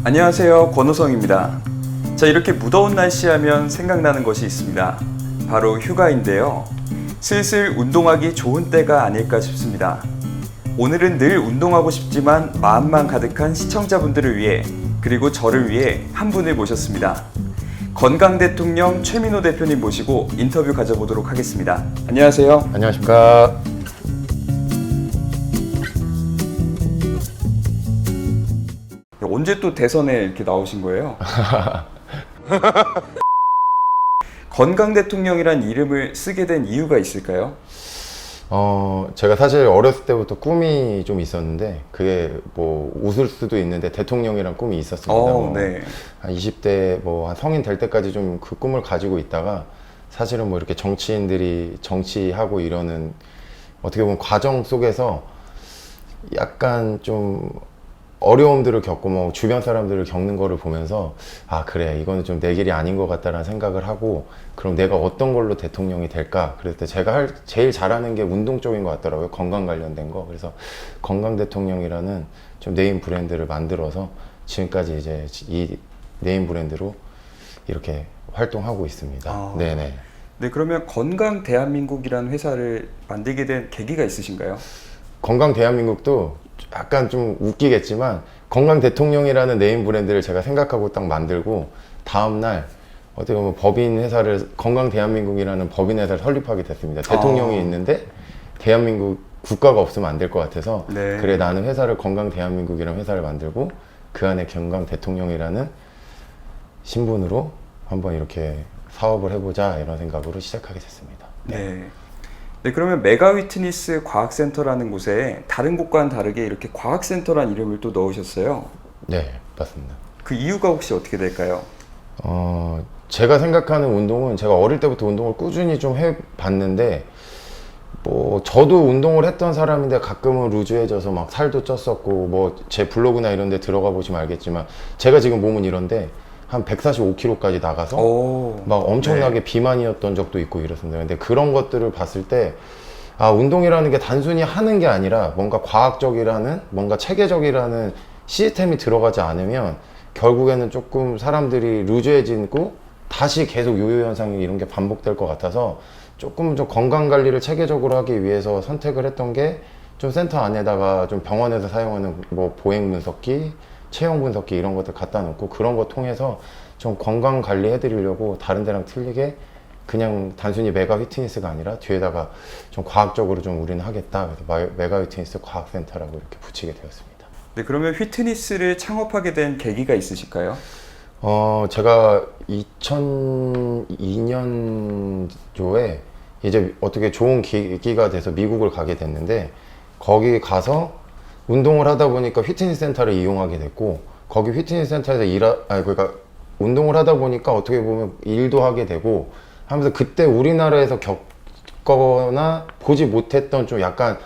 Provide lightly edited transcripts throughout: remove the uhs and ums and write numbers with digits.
안녕하세요, 권호성입니다. 자, 이렇게 무더운 날씨 하면 생각나는 것이 있습니다. 바로 휴가인데요. 슬슬 운동하기 좋은 때가 아닐까 싶습니다. 오늘은 늘 운동하고 싶지만 마음만 가득한 시청자분들을 위해, 그리고 저를 위해 한 분을 모셨습니다. 건강 대통령 최민호 대표님 모시고 인터뷰 가져보도록 하겠습니다. 안녕하세요. 안녕하십니까. 언제 또 대선에 이렇게 나오신 거예요? 건강 대통령이란 이름을 쓰게 된 이유가 있을까요? 제가 사실 어렸을 때부터 꿈이 좀 있었는데, 그게 뭐 웃을 수도 있는데 대통령이란 꿈이 있었습니다. 네. 한 20대 한 성인 될 때까지 좀 그 꿈을 가지고 있다가, 사실은 뭐 이렇게 정치인들이 정치하고 이러는 어떻게 보면 과정 속에서 약간 좀 어려움들을 겪고 뭐 주변 사람들을 겪는 거를 보면서, 아 그래, 이거는 좀 내 길이 아닌 것 같다라는 생각을 하고, 그럼 내가 어떤 걸로 대통령이 될까? 그랬을 때 제가 제일 잘하는 게 운동 쪽인 것 같더라고요. 건강 관련된 거. 그래서 건강 대통령이라는 좀 네임 브랜드를 만들어서 지금까지 이제 이 네임 브랜드로 이렇게 활동하고 있습니다. 네네. 네, 그러면 건강 대한민국이라는 회사를 만들게 된 계기가 있으신가요? 건강 대한민국도 약간 좀 웃기겠지만, 건강 대통령이라는 네임 브랜드를 제가 생각하고 딱 만들고 다음날 어떻게 보면 법인 회사를, 건강 대한민국이라는 법인 회사를 설립하게 됐습니다. 대통령이 있는데 대한민국 국가가 없으면 안 될 것 같아서, 네. 그래 나는 회사를 건강 대한민국이라는 회사를 만들고 그 안에 건강 대통령이라는 신분으로 한번 이렇게 사업을 해보자, 이런 생각으로 시작하게 됐습니다. 네. 네, 그러면 메가 휘트니스 과학센터라는 곳에 다른 곳과는 다르게 이렇게 과학센터라는 이름을 또 넣으셨어요. 네, 맞습니다. 그 이유가 혹시 어떻게 될까요? 제가 생각하는 운동은, 제가 어릴 때부터 운동을 꾸준히 좀 해봤는데, 저도 운동을 했던 사람인데 가끔은 루즈해져서 막 살도 쪘었고, 제 블로그나 이런 데 들어가 보시면 알겠지만, 제가 지금 몸은 이런데 한 145kg까지 나가서 막 엄청나게 비만이었던 적도 있고 이렇습니다. 근데 그런 것들을 봤을 때, 아, 운동이라는 게 단순히 하는 게 아니라 뭔가 과학적이라는, 뭔가 체계적이라는 시스템이 들어가지 않으면 결국에는 조금 사람들이 루즈해지고 다시 계속 요요 현상이 이런 게 반복될 것 같아서, 조금 좀 건강 관리를 체계적으로 하기 위해서 선택을 했던 게, 좀 센터 안에다가 좀 병원에서 사용하는 보행 분석기, 체형 분석기 이런 것들 갖다 놓고, 그런 거 통해서 좀 건강 관리 해드리려고 다른 데랑 틀리게 그냥 단순히 메가 휘트니스가 아니라 뒤에다가 좀 과학적으로 좀 우리는 하겠다, 그래서 메가 휘트니스 과학센터라고 이렇게 붙이게 되었습니다. 네, 그러면 휘트니스를 창업하게 된 계기가 있으실까요? 제가 2002년도에 이제 어떻게 좋은 계기가 돼서 미국을 가게 됐는데, 거기 가서 운동을 하다 보니까 휘트니스 센터를 이용하게 됐고, 거기 휘트니스 센터에서 그러니까 운동을 하다 보니까 어떻게 보면 일도 하게 되고 하면서, 그때 우리나라에서 겪거나 보지 못했던 좀 약간,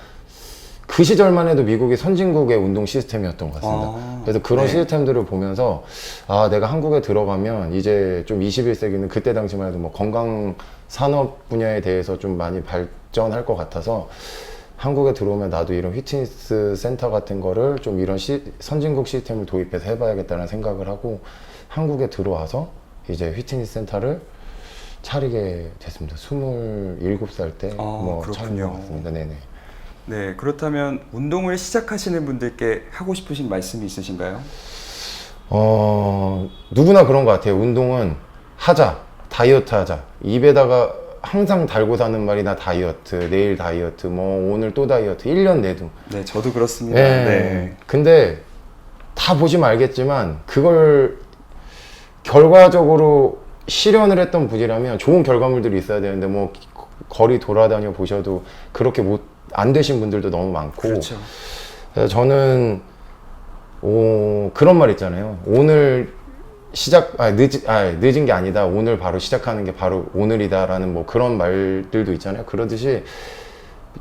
그 시절만 해도 미국이 선진국의 운동 시스템이었던 것 같습니다. 그래서 그런 시스템들을 보면서, 아, 내가 한국에 들어가면 이제 좀 21세기는 그때 당시만 해도 건강 산업 분야에 대해서 좀 많이 발전할 것 같아서, 한국에 들어오면 나도 이런 휘트니스 센터 같은 거를 좀 이런 선진국 시스템을 도입해서 해봐야겠다는 생각을 하고, 한국에 들어와서 이제 휘트니스 센터를 차리게 됐습니다. 27살 때 차린 것 같습니다. 네네. 네, 그렇다면 운동을 시작하시는 분들께 하고 싶으신 말씀이 있으신가요? 누구나 그런 것 같아요. 운동은 하자, 다이어트 하자. 입에다가 항상 달고 사는 말이, 나 다이어트, 내일 다이어트, 오늘 또 다이어트, 1년 내도. 네, 저도 그렇습니다. 네. 근데 다 보시면 알겠지만, 그걸 결과적으로 실현을 했던 분이라면 좋은 결과물들이 있어야 되는데, 거리 돌아다녀 보셔도 그렇게 안 되신 분들도 너무 많고. 그렇죠. 저는 그런 말 있잖아요. 오늘 늦은 게 아니다, 오늘 바로 시작하는 게 바로 오늘이다라는 그런 말들도 있잖아요. 그러듯이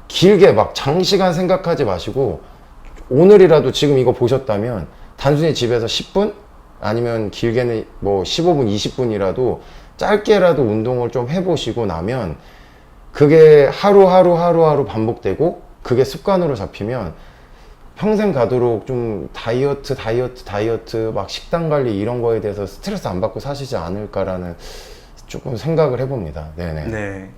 길게 장시간 생각하지 마시고, 오늘이라도 지금 이거 보셨다면 단순히 집에서 10분 아니면 길게는 15분, 20분이라도 짧게라도 운동을 좀 해보시고 나면, 그게 하루하루 반복되고 그게 습관으로 잡히면 평생 가도록 좀 다이어트 막 식단 관리 이런 거에 대해서 스트레스 안 받고 사시지 않을까라는 조금 생각을 해봅니다. 네네. 네.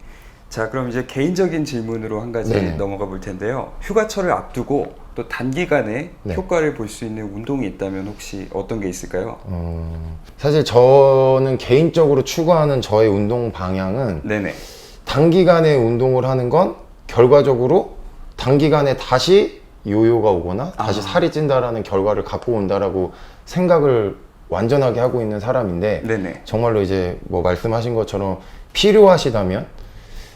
자, 그럼 이제 개인적인 질문으로 한 가지 네네. 넘어가 볼 텐데요. 휴가철을 앞두고 또 단기간에 네. 효과를 볼 수 있는 운동이 있다면 혹시 어떤 게 있을까요? 사실 저는 개인적으로 추구하는 저의 운동 방향은 네네. 단기간에 운동을 하는 건 결과적으로 단기간에 다시 요요가 오거나 다시 살이 찐다라는 결과를 갖고 온다라고 생각을 완전하게 하고 있는 사람인데, 네네. 정말로 이제 뭐 말씀하신 것처럼 필요하시다면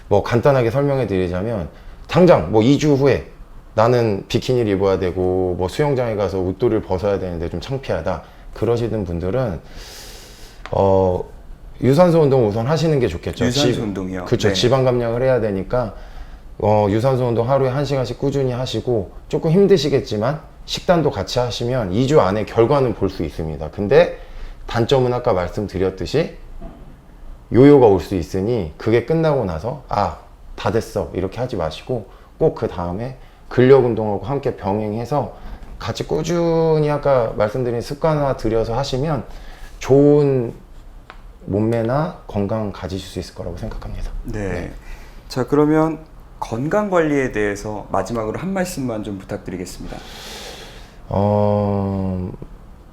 뭐 간단하게 설명해 드리자면, 당장 뭐 2주 후에 나는 비키니를 입어야 되고 뭐 수영장에 가서 웃도를 벗어야 되는데 좀 창피하다 그러시는 분들은 유산소 운동 우선 하시는 게 좋겠죠. 유산소 운동이요? 그렇죠. 네. 지방 감량을 해야 되니까 유산소 운동 하루에 1시간씩 꾸준히 하시고, 조금 힘드시겠지만 식단도 같이 하시면 2주 안에 결과는 볼 수 있습니다. 근데 단점은 아까 말씀드렸듯이 요요가 올 수 있으니, 그게 끝나고 나서 다 됐어 이렇게 하지 마시고 꼭 그 다음에 근력 운동하고 함께 병행해서 같이 꾸준히 아까 말씀드린 습관화 들여서 하시면 좋은 몸매나 건강 가지실 수 있을 거라고 생각합니다. 네. 자, 그러면 건강 관리에 대해서 마지막으로 한 말씀만 좀 부탁드리겠습니다.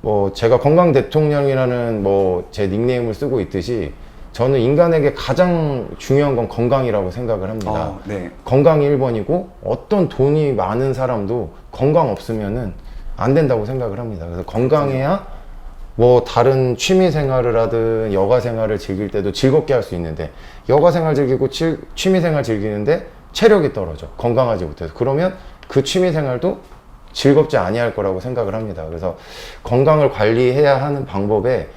뭐 제가 건강 대통령이라는 뭐 제 닉네임을 쓰고 있듯이, 저는 인간에게 가장 중요한 건 건강이라고 생각을 합니다. 네. 건강이 1번이고 어떤 돈이 많은 사람도 건강 없으면은 안 된다고 생각을 합니다. 그래서 건강해야 뭐 다른 취미 생활을 하든 여가 생활을 즐길 때도 즐겁게 할 수 있는데, 여가 생활 즐기고 취미 생활 즐기는데 체력이 떨어져, 건강하지 못해서, 그러면 그 취미 생활도 즐겁지 아니할 거라고 생각을 합니다. 그래서 건강을 관리해야 하는 방법에,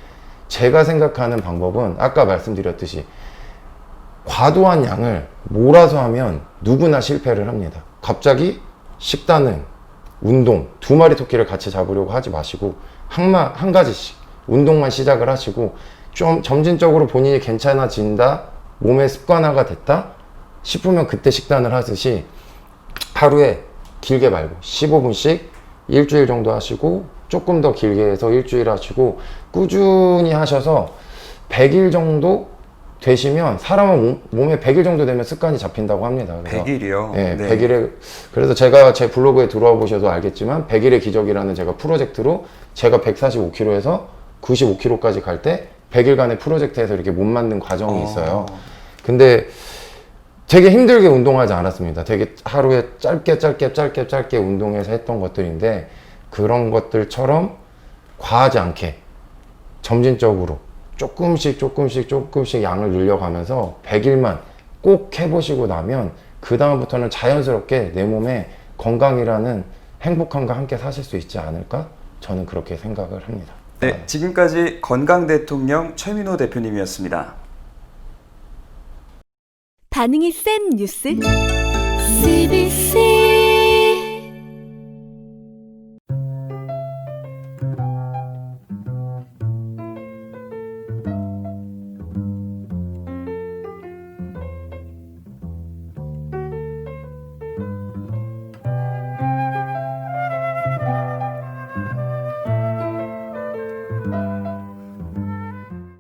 제가 생각하는 방법은 아까 말씀드렸듯이 과도한 양을 몰아서 하면 누구나 실패를 합니다. 갑자기 식단은 운동 두 마리 토끼를 같이 잡으려고 하지 마시고 한 가지씩 운동만 시작을 하시고, 좀 점진적으로 본인이 괜찮아진다, 몸의 습관화가 됐다 싶으면 그때 식단을 하듯이 하루에 길게 말고 15분씩 일주일 정도 하시고, 조금 더 길게 해서 일주일 하시고, 꾸준히 하셔서 100일 정도 되시면, 사람은 몸에 100일 정도 되면 습관이 잡힌다고 합니다. 그래서 100일이요? 네, 100일에, 그래서 제가 제 블로그에 들어와 보셔도 알겠지만 100일의 기적이라는 제가 프로젝트로, 제가 145kg에서 95kg까지 갈 때 100일간의 프로젝트에서 이렇게 몸 만든 과정이 있어요. 근데 되게 힘들게 운동하지 않았습니다. 되게 하루에 짧게 운동해서 했던 것들인데, 그런 것들처럼 과하지 않게 점진적으로 조금씩 양을 늘려가면서 100일만 꼭 해보시고 나면, 그 다음부터는 자연스럽게 내 몸에 건강이라는 행복함과 함께 사실 수 있지 않을까? 저는 그렇게 생각을 합니다. 네, 지금까지 건강 대통령 최민호 대표님이었습니다. 반응이 센 뉴스 CBC